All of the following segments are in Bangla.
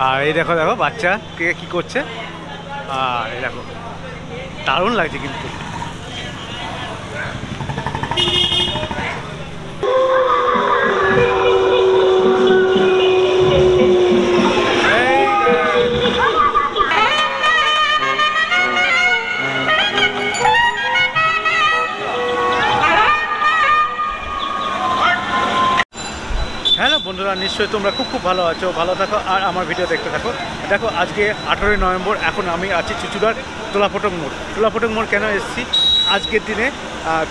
আর এই দেখো দেখো বাচ্চা কে কী করছে, আর এই দেখো দারুণ লাগছে কিন্তু। হ্যালো বন্ধুরা, নিশ্চয়ই তোমরা খুব ভালো আছো, ভালো থাকো আর আমার ভিডিও দেখতে থাকো। দেখো আজকে 18ই নভেম্বর, এখন আমি আছি চুঁচুড়ার তোলাফটক মোড়। তোলাফটক মোড় কেন এসেছি? আজকের দিনে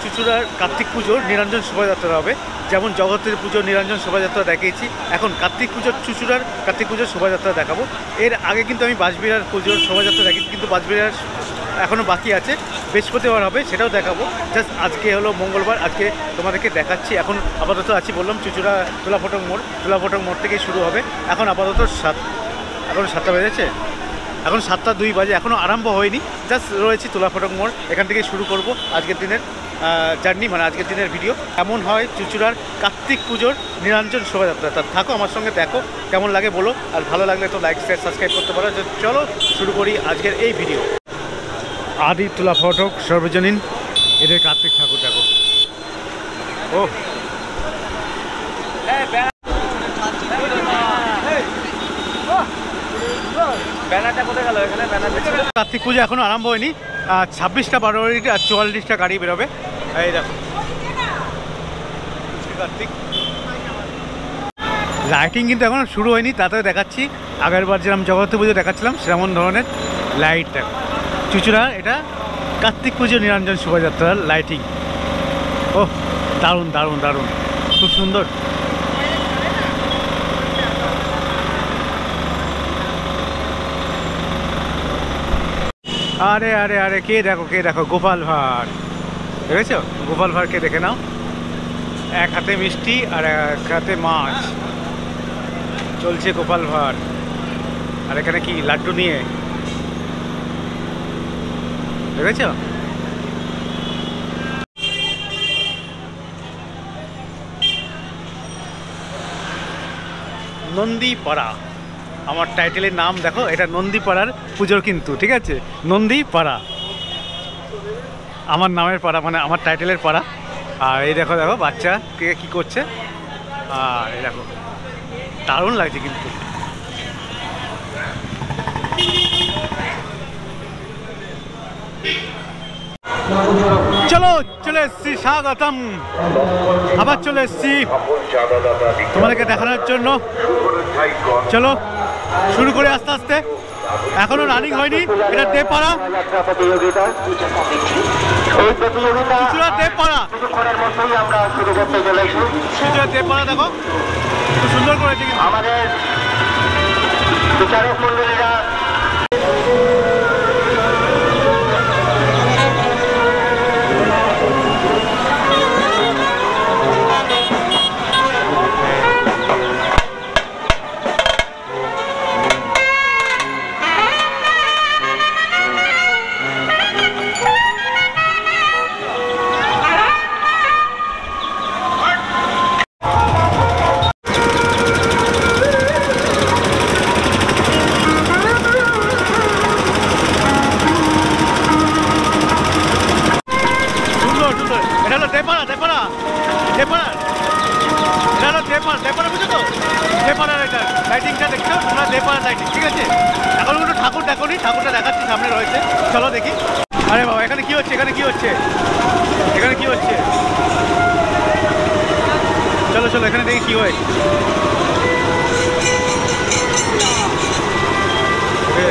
চুঁচুড়ার কার্তিক পুজোর নিরঞ্জন শোভাযাত্রা হবে। যেমন জগতের পুজো নিরঞ্জন শোভাযাত্রা দেখিয়েছি, এখন কার্তিক পুজোর চুঁচুড়ার কার্তিক পুজোর শোভাযাত্রা দেখাবো। এর আগে কিন্তু আমি বাঁশবিড়ার পুজোর শোভাযাত্রা দেখিয়েছি, কিন্তু বাঁশবিড়ার এখনও বাকি আছে, বৃহস্পতিবার হবে, সেটাও দেখাবো। জাস্ট আজকে হলো মঙ্গলবার, আজকে তোমাদেরকে দেখাচ্ছি। এখন আপাতত আছি বললাম চুঁচুড়া তোলাফটক মোড়। তোলাফটক মোড় থেকেই শুরু হবে। এখন আপাতত এখন 7টা বেজেছে, এখন 7টা 2 বাজে, এখনও আরম্ভ হয়নি। জাস্ট রয়েছি তোলাফটক মোড়, এখান থেকে শুরু করব আজকের দিনের জার্নি, মানে আজকের দিনের ভিডিও। এমন হয় চুঁচুড়ার কার্তিক পুজোর নিরঞ্জন শোভাযাত্রা। তা থাকো আমার সঙ্গে, দেখো কেমন লাগে বলো, আর ভালো লাগলে তো লাইক শেয়ার সাবস্ক্রাইব করতে পারো। চলো শুরু করি আজকের এই ভিডিও। আদি তোলাফটক সর্বজনীন, এদের কার্তিক ঠাকুর দেখো। ও কার্তিক পুজো এখনো আরম্ভ হয়নি। 26টা ফেব্রুয়ারি আর 44টা গাড়ি বেরোবে। এই দেখো কার্তিক, লাইটিং কিন্তু এখনো শুরু হয়নি, তাতে দেখাচ্ছি। আগেরবার যেরকম জগতী পুজো দেখাচ্ছিলাম সেমন ধরনের লাইট দেখো। চুঁচুড়া এটা কার্তিক পুজো নিরঞ্জন শোভাযাত্রার লাইটিং। ও দারুণ দারুণ দারুণ, খুব সুন্দর। আরে আরে আরে কে দেখো, কে দেখো, গোপাল ভাঁড় দেখেছো? গোপাল ভাঁড়কে দেখে নাও, এক হাতে মিষ্টি আর এক হাতে মাছ, চলছে গোপাল ভাঁড়। আর এখানে কি লাড্ডু নিয়ে, দেখেছো? নন্দীপাড়া আমার টাইটেলের নাম, দেখো এটা নন্দীপাড়ার পুজোর কিন্তু, ঠিক আছে? নন্দীপাড়া আমার নামের পাড়া, মানে আমার টাইটেলের পাড়া। আর এই দেখো দেখো বাচ্চা কে কী করছে, আর এই দেখো দারুণ লাগছে কিন্তু। চলো চলে এসছি, স্বাগতম, আবার চলে এসছি তোমাদেরকে দেখানোর জন্য। চলো শুরু করে আস্তে আস্তে, এখনো রানিং হয়নি। এটা দেবপাড়া, চুঁচুড়া দেবপাড়া, চুঁচুড়া দেবপাড়া দেখো খুব সুন্দর করেছে কিন্তু আমাদের বিচারক মন্ডলীরা। লাইটিংটা দেখছো তোমরা, দেবপাড়ার লাইটিং, ঠিক আছে? এখন কোনো ঠাকুর দেখো নি, ঠাকুরটা দেখাচ্ছি, সামনে রয়েছে, চলো দেখি। আরে বাবা, এখানে কি হচ্ছে, এখানে কি হচ্ছে, এখানে কি হচ্ছে? চলো চলো এখানে দেখি কি হয়।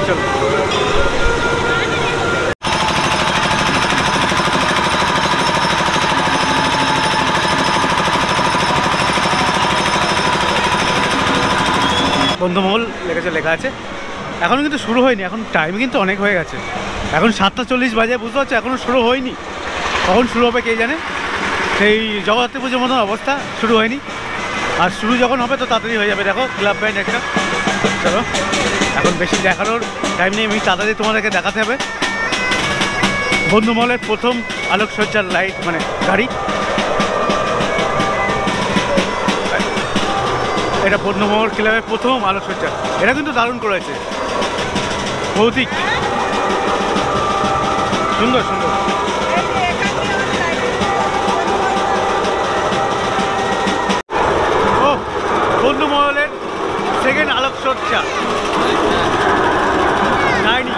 চলো বন্ধুমহল লেখা আছে। এখনও কিন্তু শুরু হয়নি, এখন টাইম কিন্তু অনেক হয়ে গেছে, এখন 7টা 40 বাজে, বুঝতে পারছো? এখনও শুরু হয়নি, কখন শুরু হবে কে জানে। সেই জগদ্ধাত্রী পুজোর মতন অবস্থা, শুরু হয়নি। আর শুরু যখন হবে তো তাড়াতাড়ি হয়ে যাবে। দেখো ক্লাব ব্যান্ড একটা, চলো এখন বেশি দেখানোর টাইম নেই, আমি তাড়াতাড়ি তোমাদেরকে দেখাতে হবে। বন্ধুমহলের প্রথম আলোকসজ্জার লাইট, মানে গাড়ি, এটা বন্ধুমহল ক্লাবের প্রথম আলোকসজ্জা। এটা কিন্তু দারুণ করেছে, ভৌতিক, সুন্দর সুন্দর। ও বন্ধুমহলের সেকেন্ড আলোকসজ্জা ডাইনিং।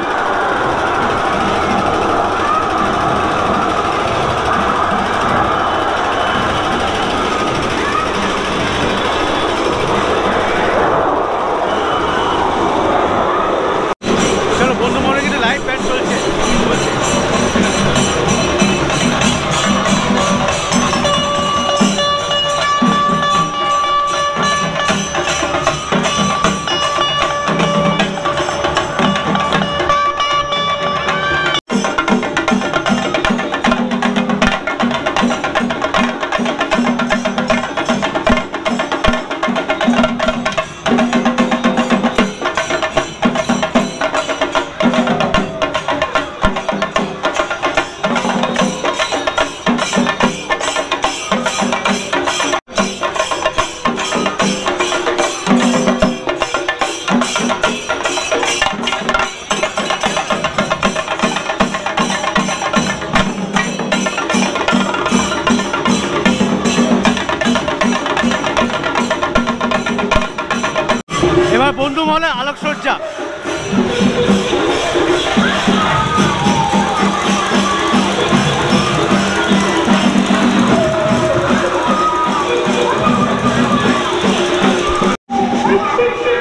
এবার বন্ধুমহলের আলোকসজ্জা।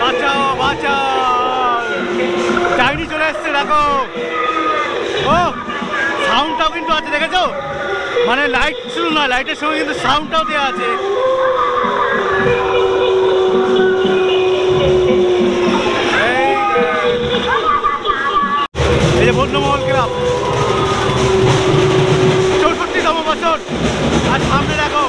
বাঁচাও বাঁচাও, ডাইনি চলে এসছে দেখো। ও সাউন্ডটাও কিন্তু আছে, দেখেছো? মানে লাইট শুধু না, লাইটের সঙ্গে কিন্তু সাউন্ডটাও দেওয়া আছে। এই যে বন্ধুমহল ক্লাব 64তম বছর, আর সামনে দেখো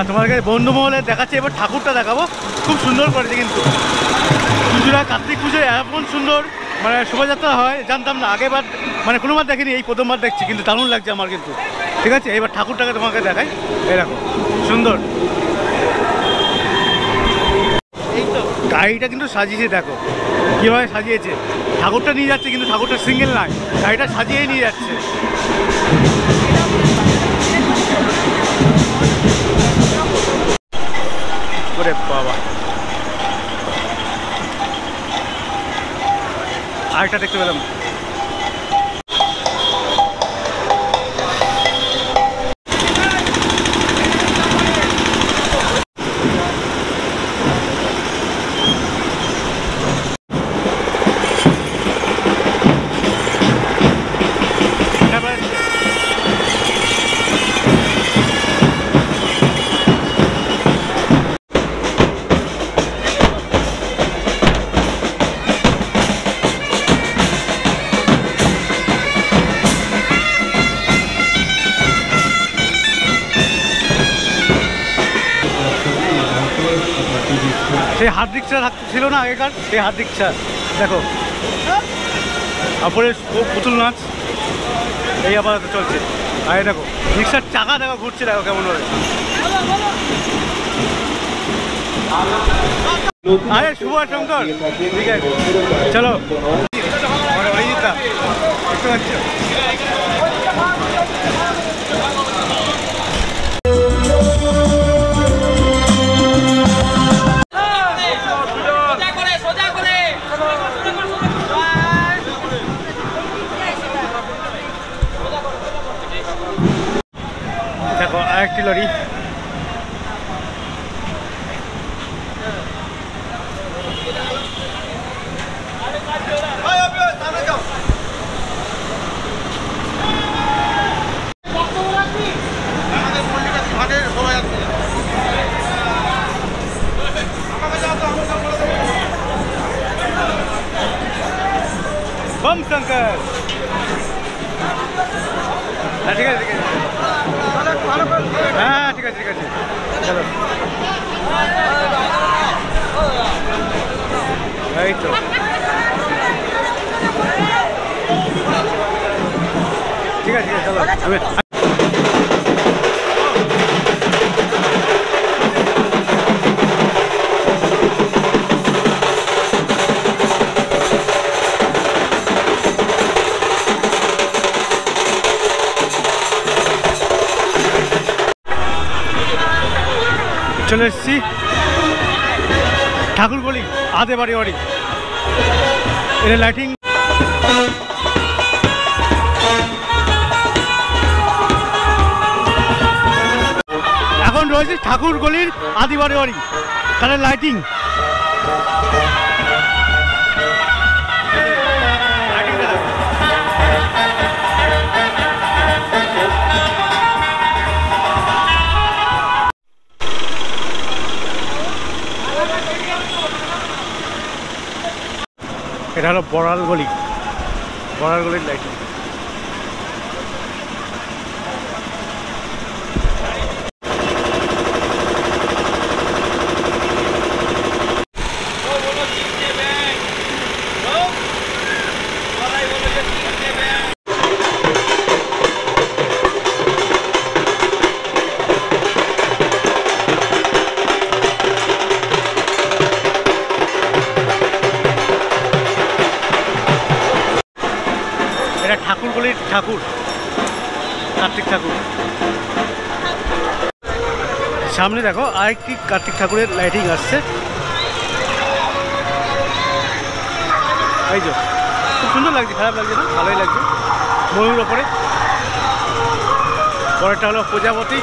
তোমাকে বন্ধুমহলে দেখাচ্ছি। এবার ঠাকুরটা দেখাবো, খুব সুন্দর করেছে কিন্তু। চুচুড়া কার্তিক পুজোয় এমন সুন্দর মানে শোভাযাত্রা হয় জানতাম না আগেবার, মানে কোনোবার দেখিনি, এই প্রথমবার দেখছি, কিন্তু দারুণ লাগছে আমার কিন্তু। ঠিক আছে, এবার ঠাকুরটাকে তোমাকে দেখাই। এরকম সুন্দর গাড়িটা কিন্তু সাজিয়েছে, দেখো কীভাবে সাজিয়েছে। ঠাকুরটা নিয়ে যাচ্ছে কিন্তু ঠাকুরটা সিঙ্গেল নয়, গাড়িটা সাজিয়েই নিয়ে যাচ্ছে। ওরে বাবা, আরেকটা দেখতে পেলাম। সেই হাত রিক্সা ছিল না আগেকার, সেই হাত রিক্সা দেখো, তারপরে পুতুল নাচ এই আপাতত চলছে। আর দেখো রিক্সার চাকা দেখো ঘুরছে, দেখো কেমন হবে। আরে শুভ শঙ্কর, ঠিক আছে চলো দেখতে পাচ্ছ। আরেকটি লরি। बम शंकर। ठीक है ठीक है, हाँ ठीक है ठीक है, चलो এই তো ঠিক আছে চলো আমি চলে এসেছি ঠাকুরগলি আদে বাড়ি বাড়ি। এর লাইটিং এখন রয়েছে ঠাকুরগলির আদি বাড়ি বাড়ি, তাহলে লাইটিং এটা হলো বড়ালগলি, বড়ালগলির লাইটিং। এটা ঠাকুরগলির ঠাকুর কার্তিক ঠাকুর। সামনে দেখো আরেকটি কার্তিক ঠাকুরের লাইটিং আসছে, এই যে খুব সুন্দর লাগছে, খারাপ লাগছে না, ভালোই লাগছে। ময়ূর ওপরে, পরেরটা হলো প্রজাপতি।